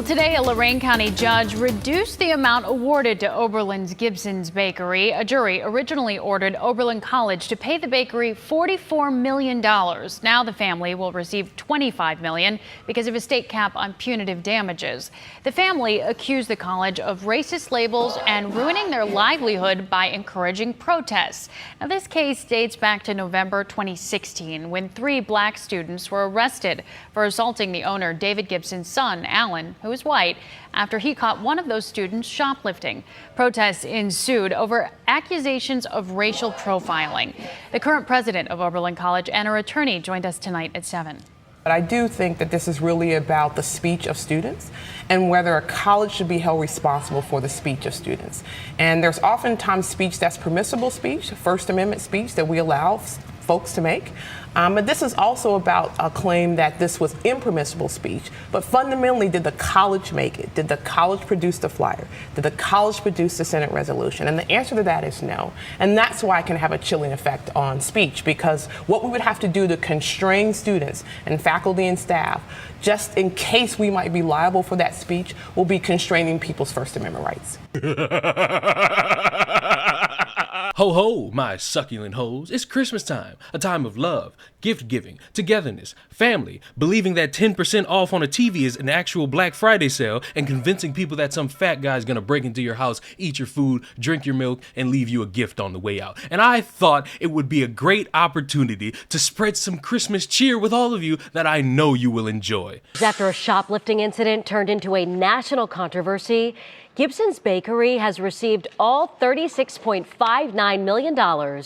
Today, a Lorain County judge reduced the amount awarded to Oberlin's Gibson's Bakery. A jury originally ordered Oberlin College to pay the bakery $44 million. Now the family will receive $25 million because of a state cap on punitive damages. The family accused the college of racist labels and ruining their livelihood by encouraging protests. Now, this case dates back to November 2016 when 3 black students were arrested for assaulting the owner, David Gibson's son, Alan, who is white, after he caught one of those students shoplifting. Protests ensued over accusations of racial profiling. The current president of Oberlin College and her attorney joined us tonight at 7. But I do think that this is really about the speech of students and whether a college should be held responsible for the speech of students. And there's oftentimes speech that's permissible speech, First Amendment speech that we allow folks to make. But this is also about a claim that this was impermissible speech. But fundamentally, did the college make it? Did the college produce the flyer? Did the college produce the Senate resolution? And the answer to that is no. And that's why it can have a chilling effect on speech, because what we would have to do to constrain students and faculty and staff, just in case we might be liable for that speech, will be constraining people's First Amendment rights. Ho ho, my succulent hoes. It's Christmas time, a time of love, gift giving, togetherness, family, believing that 10% off on a TV is an actual Black Friday sale, and convincing people that some fat guy's gonna break into your house, eat your food, drink your milk, and leave you a gift on the way out. And I thought it would be a great opportunity to spread some Christmas cheer with all of you that I know you will enjoy. After a shoplifting incident turned into a national controversy, Gibson's Bakery has received all $36.59 million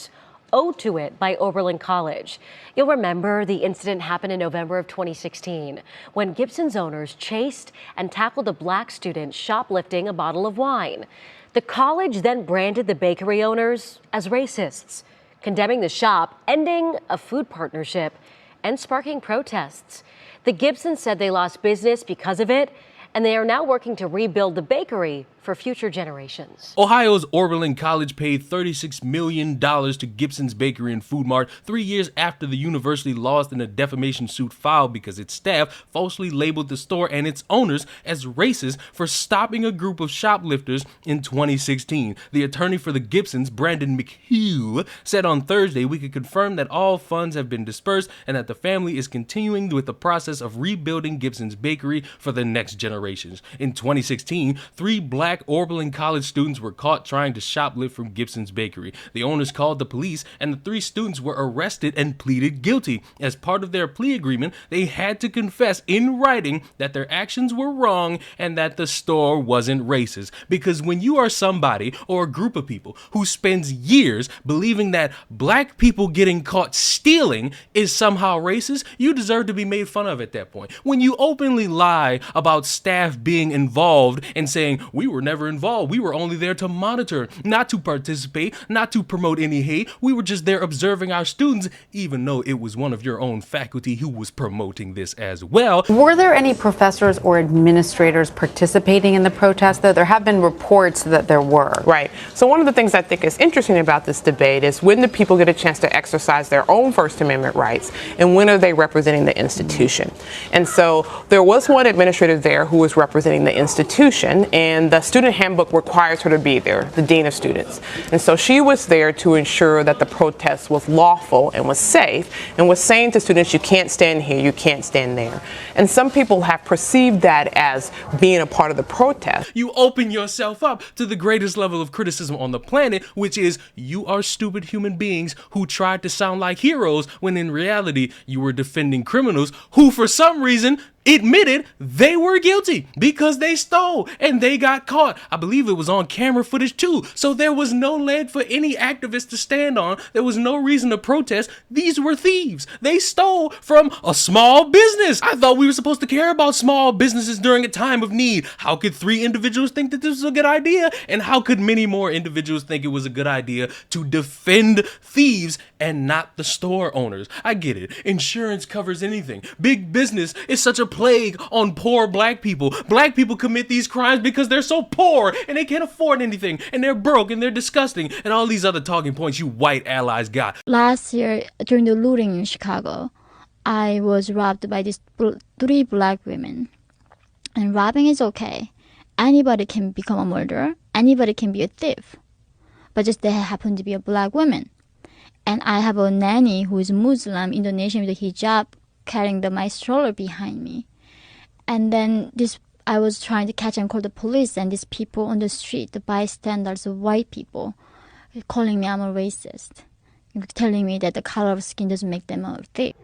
owed to it by Oberlin College. You'll remember the incident happened in November of 2016 when Gibson's owners chased and tackled a black student shoplifting a bottle of wine. The college then branded the bakery owners as racists, condemning the shop, ending a food partnership, and sparking protests. The Gibsons said they lost business because of it, and they are now working to rebuild the bakery for future generations. Ohio's Oberlin College paid $36 million to Gibson's Bakery and Food Mart 3 years after the university lost in a defamation suit filed because its staff falsely labeled the store and its owners as racist for stopping a group of shoplifters in 2016. The attorney for the Gibsons, Brandon McHugh, said on Thursday we could confirm that all funds have been dispersed and that the family is continuing with the process of rebuilding Gibson's Bakery for the next generations. In 2016, 3 black Oberlin College students were caught trying to shoplift from Gibson's Bakery. The owners called the police, and the 3 students were arrested and pleaded guilty. As part of their plea agreement, they had to confess in writing that their actions were wrong and that the store wasn't racist. Because when you are somebody or a group of people who spends years believing that black people getting caught stealing is somehow racist, you deserve to be made fun of at that point. When you openly lie about staff being involved and saying, we were never involved, we were only there to monitor, not to participate, not to promote any hate, we were just there observing our students, even though it was one of your own faculty who was promoting this as well. Were there any professors or administrators participating in the protest, though? There have been reports that there were. Right. So one of the things I think is interesting about this debate is when do people get a chance to exercise their own First Amendment rights, and when are they representing the institution? And so there was one administrator there who was representing the institution, and the student handbook requires her to be there, the dean of students. And so she was there to ensure that the protest was lawful and was safe, and was saying to students, you can't stand here, you can't stand there. And some people have perceived that as being a part of the protest. You open yourself up to the greatest level of criticism on the planet, which is you are stupid human beings who tried to sound like heroes when in reality you were defending criminals who for some reason admitted they were guilty because they stole and they got caught. I believe it was on camera footage too. So there was no leg for any activist to stand on. There was no reason to protest. These were thieves. They stole from a small business. I thought we were supposed to care about small businesses during a time of need. How could 3 individuals think that this was a good idea? And how could many more individuals think it was a good idea to defend thieves and not the store owners? I get it. Insurance covers anything. Big business is such a plague on poor black people. Black people commit these crimes because they're so poor and they can't afford anything and they're broke and they're disgusting and all these other talking points you white allies got. Last year during the looting in Chicago, I was robbed by these 3 black women. And robbing is okay. Anybody can become a murderer. Anybody can be a thief. But just they happen to be a black woman. And I have a nanny who is Muslim, Indonesian with a hijab, carrying my stroller behind me. And then I was trying to catch and call the police, and these people on the street, the bystanders, white people, calling me I'm a racist, telling me that the color of skin doesn't make them a thief.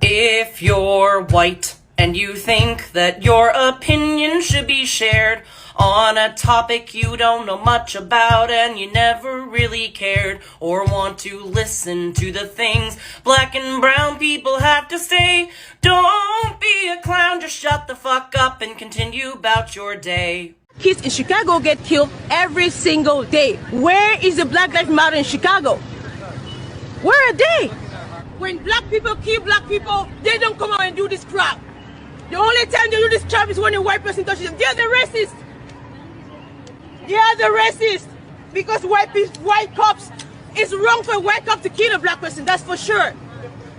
If you're white and you think that your opinion should be shared on a topic you don't know much about and you never really cared or want to listen to the things black and brown people have to say, don't be a clown, just shut the fuck up and continue about your day. Kids in Chicago get killed every single day. Where is the Black Lives Matter in Chicago? Where are they? When black people kill black people, they don't come out and do this crap. The only time they do this crap is when a white person touches them. They're the racist. They are the racist. Because white cops, it's wrong for a white cop to kill a black person, that's for sure.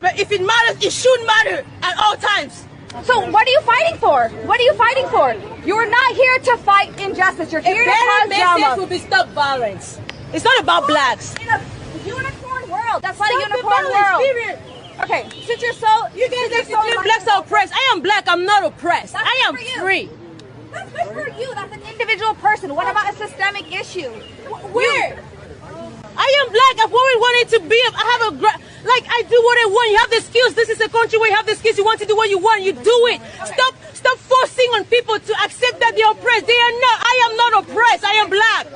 But if it matters, it should matter at all times. So what are you fighting for? What are you fighting for? You're not here to fight injustice. You're here to cause drama. Will be stop violence. It's not about blacks. In a unicorn world. That's not a unicorn world. Period. Okay, since you're so... You guys think blacks are oppressed. I am black, I'm not oppressed. That's I am good for you. free. That's good for you. That's an individual person. What about a systemic issue? Where? I am black. I've always wanted to be. I have I do what I want. You have the skills. This is a country where you have the skills. You want to do what you want. You do it. Stop forcing on people to accept that they're oppressed. They are not. I am not oppressed. I am black.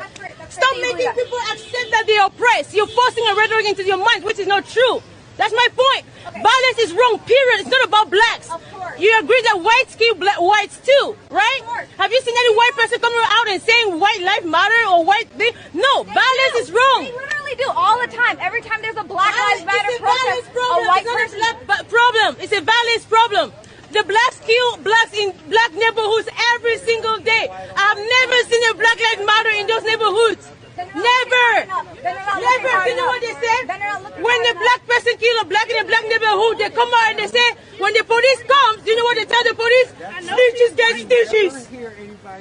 Stop making people accept that they're oppressed. You're forcing a rhetoric into your mind, which is not true. That's my point. Violence is wrong, period. It's not about blacks. You agree that whites kill whites too, right? Have you seen any white person coming out and saying white life matter or white thing? No, violence is wrong. They literally do all the time. Every time there's a Black Lives Matter protest, a white person... It's not a problem. It's a violence problem. The blacks kill blacks in black neighborhoods every single day. I've never seen a Black Lives Matter in those neighborhoods. Never. Never. You know what they say? When a black person kill a black in a black neighborhood, they come out and they say, when the police comes, you know what they tell the police? Snitches get stitches.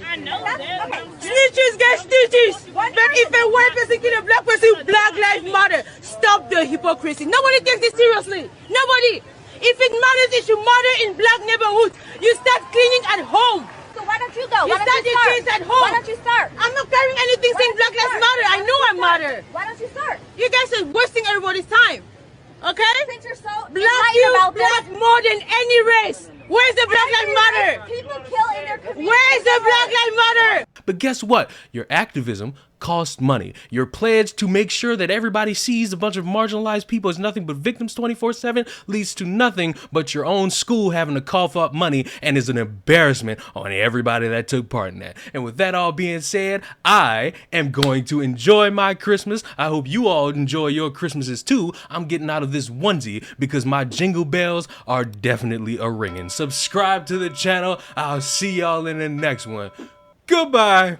I know that. Okay. Snitches get stitches. But if a white person kill a black person, Black Lives Matter. Stop the hypocrisy. Nobody takes this seriously. Nobody. If it matters, it should matter in black neighborhoods. You start cleaning at home. So why don't you go? You start your kids at home. Why don't you start? I'm not carrying anything saying Black Lives Matter. I know I matter. Why don't you start? You guys are wasting everybody's time. Okay? Since you're so Black kills black more than any race. Where's the Black Lives Matter? People kill in their community. Where's the Black Lives Matter? But guess what? Your activism costs money. Your pledge to make sure that everybody sees a bunch of marginalized people as nothing but victims 24/7 leads to nothing but your own school having to cough up money and is an embarrassment on everybody that took part in that. And with that all being said, I am going to enjoy my Christmas. I hope you all enjoy your Christmases too. I'm getting out of this onesie because my jingle bells are definitely a ringing. Subscribe to the channel. I'll see y'all in the next one. Goodbye.